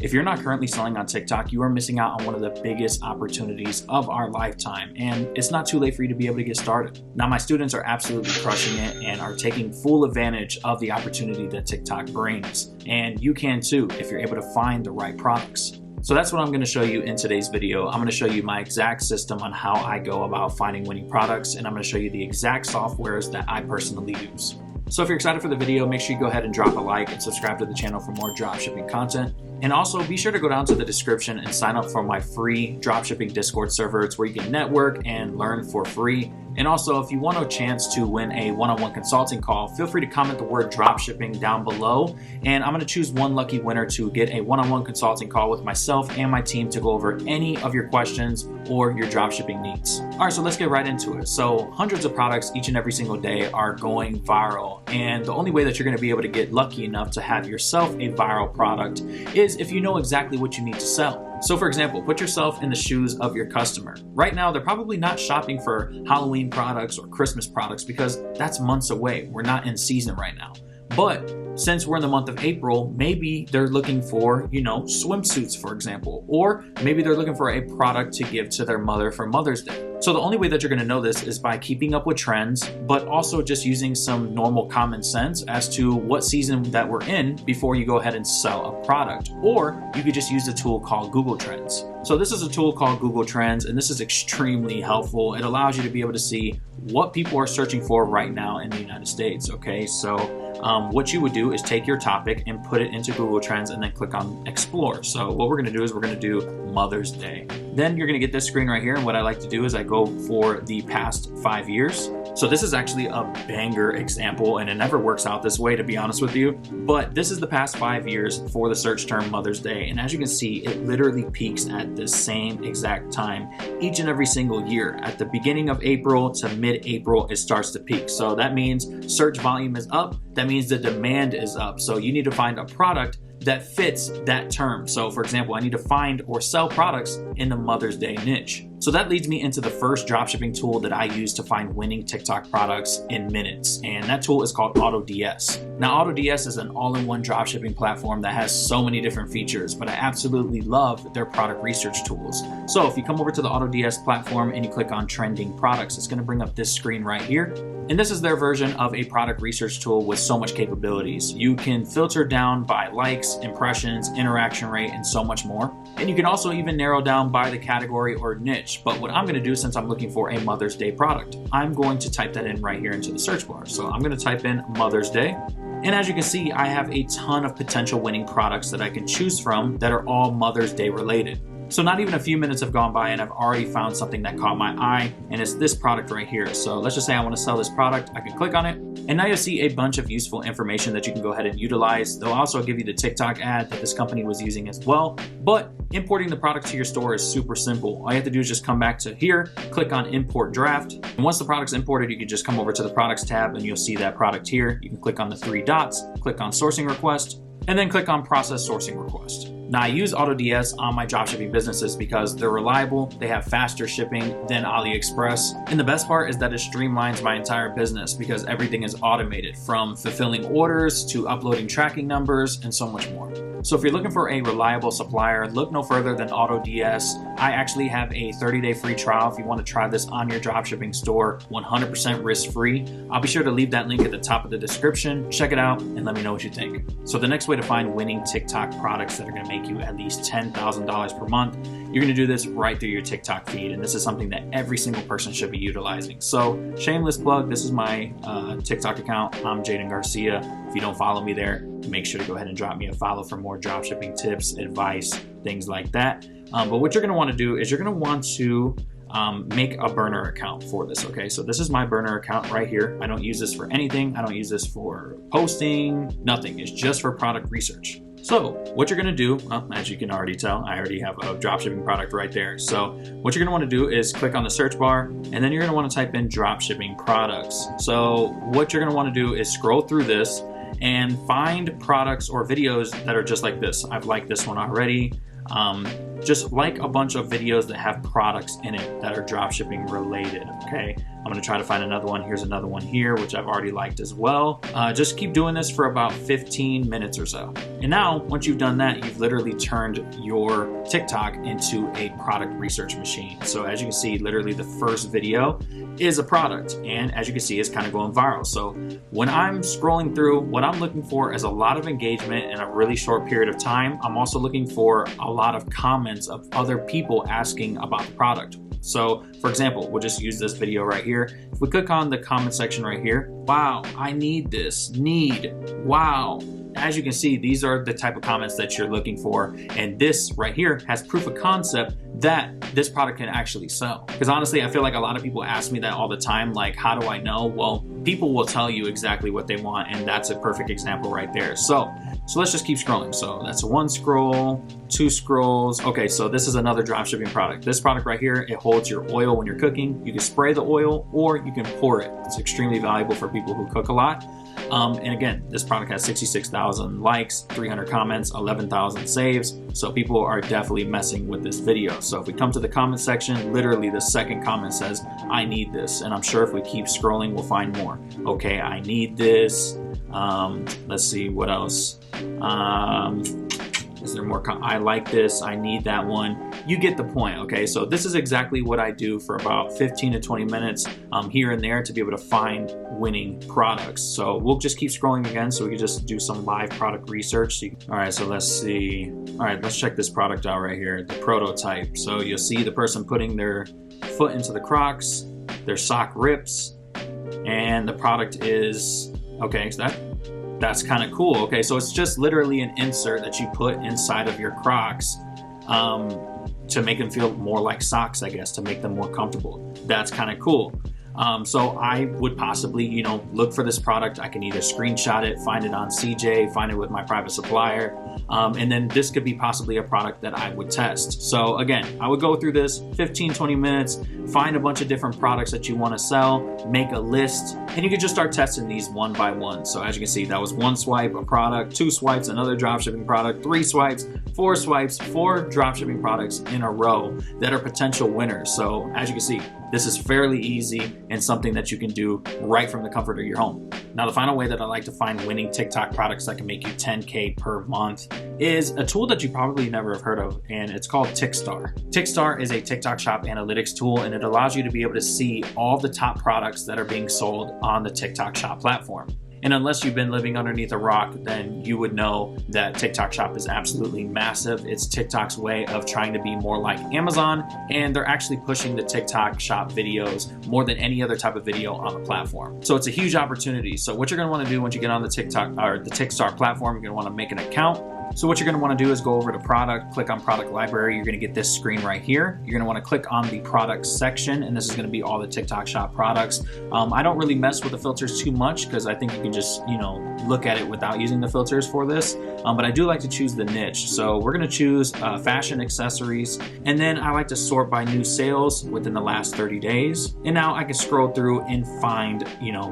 If you're not currently selling on TikTok, you are missing out on one of the biggest opportunities of our lifetime, and it's not too late for you to be able to get started. Now, my students are absolutely crushing it and are taking full advantage of the opportunity that TikTok brings, and you can too if you're able to find the right products. So that's what I'm going to show you in today's video. I'm going to show you my exact system on how I go about finding winning products, and I'm going to show you the exact softwares that I personally use. So if you're excited for the video, make sure you go ahead and drop a like and subscribe to the channel for more dropshipping content. And also be sure to go down to the description and sign up for my free dropshipping Discord server. It's where you can network and learn for free. And also, if you want a chance to win a one-on-one consulting call, feel free to comment the word dropshipping down below. And I'm going to choose one lucky winner to get a one-on-one consulting call with myself and my team to go over any of your questions or your dropshipping needs. All right, so let's get right into it. So hundreds of products each and every single day are going viral. And the only way that you're going to be able to get lucky enough to have yourself a viral product is if you know exactly what you need to sell. So for example, put yourself in the shoes of your customer. Right now, they're probably not shopping for Halloween products or Christmas products because that's months away. We're not in season right now. But since we're in the month of April, maybe they're looking for, swimsuits, for example, or maybe they're looking for a product to give to their mother for Mother's Day. So the only way that you're going to know this is by keeping up with trends, but also just using some normal common sense as to what season that we're in before you go ahead and sell a product. Or you could just use a tool called Google Trends. So this is a tool called Google Trends, and this is extremely helpful. It allows you to be able to see what people are searching for right now in the United States. Okay, so what you would do is take your topic and put it into Google Trends and then click on Explore. So what we're going to do is we're going to do Mother's Day. Then you're going to get this screen right here, and what I like to do is I go for the past 5 years. So this is actually a banger example, and it never works out this way, to be honest with you. But this is the past 5 years for the search term Mother's Day. And as you can see, it literally peaks at the same exact time each and every single year. At the beginning of April to mid-April, it starts to peak. So that means search volume is up. That means the demand is up. So you need to find a product that fits that term. So for example, I need to find or sell products in the Mother's Day niche. So that leads me into the first dropshipping tool that I use to find winning TikTok products in minutes. And that tool is called Autods. Now, Autods is an all-in-one dropshipping platform that has so many different features, but I absolutely love their product research tools. So if you come over to the Autods platform and you click on trending products, it's going to bring up this screen right here. And this is their version of a product research tool with so much capabilities. You can filter down by likes, impressions, interaction rate, and so much more. And you can also even narrow down by the category or niche. But what I'm going to do, since I'm looking for a Mother's Day product, I'm going to type that in right here into the search bar. So I'm going to type in Mother's Day. And as you can see, I have a ton of potential winning products that I can choose from that are all Mother's Day related. So not even a few minutes have gone by and I've already found something that caught my eye, and it's this product right here. So let's just say I want to sell this product. I can click on it, and now you'll see a bunch of useful information that you can go ahead and utilize. They'll also give you the TikTok ad that this company was using as well. But importing the product to your store is super simple. All you have to do is just come back to here, click on Import Draft. And once the product's imported, you can just come over to the Products tab and you'll see that product here. You can click on the 3 dots, click on Sourcing Request, and then click on Process Sourcing Request. Now, I use Autods on my dropshipping businesses because they're reliable, they have faster shipping than AliExpress, and the best part is that it streamlines my entire business because everything is automated, from fulfilling orders to uploading tracking numbers and so much more. So if you're looking for a reliable supplier, look no further than Autods. I actually have a 30-day free trial if you want to try this on your dropshipping store, 100% risk-free. I'll be sure to leave that link at the top of the description. Check it out and let me know what you think. So the next way to find winning TikTok products that are going to make you at least $10,000 per month, you're going to do this right through your TikTok feed. And this is something that every single person should be utilizing. So shameless plug, this is my TikTok account. I'm Jaden Garcia. If you don't follow me there, make sure to go ahead and drop me a follow for more dropshipping tips, advice, things like that. But what you're going to want to do is you're going to want to make a burner account for this. Okay, so this is my burner account right here. I don't use this for anything. I don't use this for posting, nothing. It's just for product research. So what you're going to do, well, as you can already tell, I already have a dropshipping product right there. So what you're going to want to do is click on the search bar, and then you're going to want to type in dropshipping products. So what you're going to want to do is scroll through this and find products or videos that are just like this. I've liked this one already. Just like a bunch of videos that have products in it that are dropshipping related. Okay, I'm gonna try to find another one. Here's another one here, which I've already liked as well. Just keep doing this for about 15 minutes or so. And now, once you've done that, you've literally turned your TikTok into a product research machine. So as you can see, literally the first video is a product. And as you can see, it's kind of going viral. So when I'm scrolling through, what I'm looking for is a lot of engagement in a really short period of time. I'm also looking for a lot of comments of other people asking about the product. So for example, we'll just use this video right here. If we click on the comment section right here, wow, I need this, wow. As you can see, these are the type of comments that you're looking for. And this right here has proof of concept that this product can actually sell. Because honestly, I feel like a lot of people ask me that all the time, like, how do I know? Well, people will tell you exactly what they want, and that's a perfect example right there. So let's just keep scrolling. So that's one scroll, two scrolls. Okay, so this is another dropshipping product. This product right here, it holds your oil when you're cooking. You can spray the oil or you can pour it. It's extremely valuable for people who cook a lot. And again, this product has 66,000 likes, 300 comments, 11,000 saves. So people are definitely messing with this video. So if we come to the comment section, literally the second comment says, I need this. And I'm sure if we keep scrolling, we'll find more. Okay, I need this. Let's see what else. Is there more? I like this. I need that one. You get the point. Okay, so this is exactly what I do for about 15 to 20 minutes here and there to be able to find winning products. So we'll just keep scrolling again so we can just do some live product research. All right, so let's see. All right, let's check this product out right here, the prototype. So you'll see the person putting their foot into the Crocs, their sock rips, and the product is, okay, so that's kind of cool. Okay, so it's just literally an insert that you put inside of your Crocs to make them feel more like socks, I guess, to make them more comfortable. That's kind of cool. So I would possibly, look for this product. I can either screenshot it, find it on CJ, find it with my private supplier, and then this could be possibly a product that I would test. So again, I would go through this 15, 20 minutes, find a bunch of different products that you want to sell, make a list, and you can just start testing these one by one. So as you can see, that was one swipe, a product, two swipes, another dropshipping product, three swipes, four dropshipping products in a row that are potential winners. So as you can see, this is fairly easy and something that you can do right from the comfort of your home. Now, the final way that I like to find winning TikTok products that can make you 10K per month is a tool that you probably never have heard of, and it's called Tickstar. Tickstar is a TikTok shop analytics tool, and it allows you to be able to see all the top products that are being sold on the TikTok shop platform. And unless you've been living underneath a rock, then you would know that TikTok Shop is absolutely massive. It's TikTok's way of trying to be more like Amazon, and they're actually pushing the TikTok Shop videos more than any other type of video on the platform. So it's a huge opportunity. So what you're gonna wanna do once you get on the TikTok or the Tickstar platform, you're gonna wanna make an account. So what you're gonna wanna do is go over to product, click on product library. You're gonna get this screen right here. You're gonna wanna click on the product section, and this is gonna be all the TikTok Shop products. I don't really mess with the filters too much because I think you can just, look at it without using the filters for this. But I do like to choose the niche. So we're gonna choose fashion accessories, and then I like to sort by new sales within the last 30 days. And now I can scroll through and find,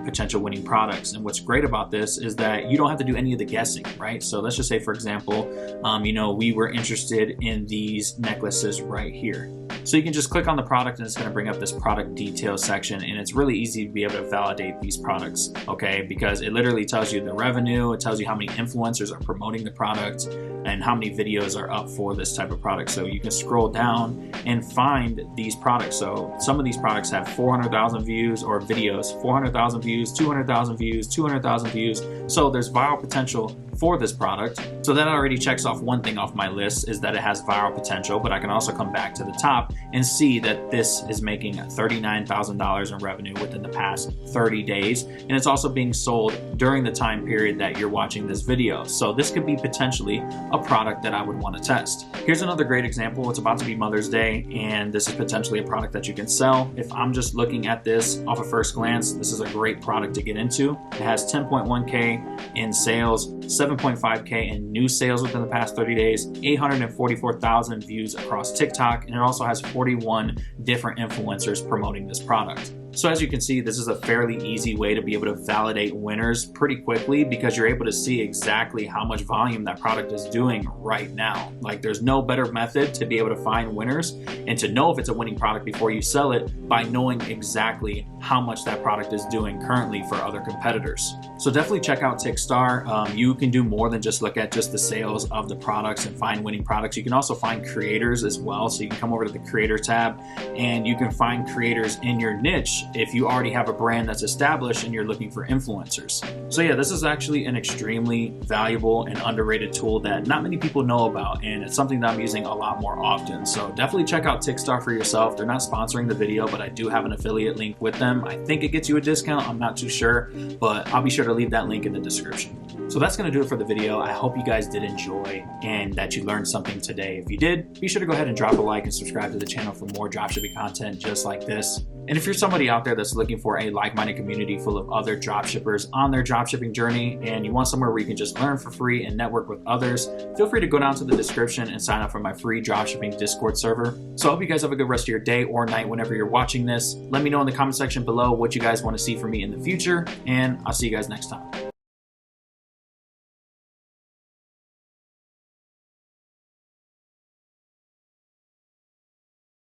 potential winning products. And what's great about this is that you don't have to do any of the guessing, right? So let's just say, for example, we were interested in these necklaces right here. So you can just click on the product and it's going to bring up this product details section, and it's really easy to be able to validate these products, okay? Because it literally tells you the revenue, it tells you how many influencers are promoting the product, and how many videos are up for this type of product. So you can scroll down and find these products. So some of these products have 400,000 views, or videos, 400,000 views, 200,000 views, 200,000 views. So there's viral potential for this product. So that already checks off one thing off my list, is that it has viral potential, but I can also come back to the top and see that this is making $39,000 in revenue within the past 30 days. And it's also being sold during the time period that you're watching this video. So this could be potentially a product that I would want to test. Here's another great example. It's about to be Mother's Day, and this is potentially a product that you can sell. If I'm just looking at this off of first glance, this is a great product to get into. It has 10.1K in sales, 7.5K in new sales within the past 30 days, 844,000 views across TikTok, and it also has 41 different influencers promoting this product. So as you can see, this is a fairly easy way to be able to validate winners pretty quickly because you're able to see exactly how much volume that product is doing right now. Like there's no better method to be able to find winners and to know if it's a winning product before you sell it by knowing exactly how much that product is doing currently for other competitors. So definitely check out Tickstar. You can do more than just look at just the sales of the products and find winning products. You can also find creators as well. So you can come over to the creator tab and you can find creators in your niche if you already have a brand that's established and you're looking for influencers. So yeah, this is actually an extremely valuable and underrated tool that not many people know about, and it's something that I'm using a lot more often. So definitely check out Tickstar for yourself. They're not sponsoring the video, but I do have an affiliate link with them. I think it gets you a discount. I'm not too sure, but I'll be sure to leave that link in the description. So that's going to do it for the video. I hope you guys did enjoy and that you learned something today. If you did, be sure to go ahead and drop a like and subscribe to the channel for more dropshipping content just like this. And if you're somebody out there that's looking for a like-minded community full of other dropshippers on their dropshipping journey and you want somewhere where you can just learn for free and network with others, feel free to go down to the description and sign up for my free dropshipping Discord server. So I hope you guys have a good rest of your day or night whenever you're watching this. Let me know in the comment section below what you guys want to see from me in the future, and I'll see you guys next time.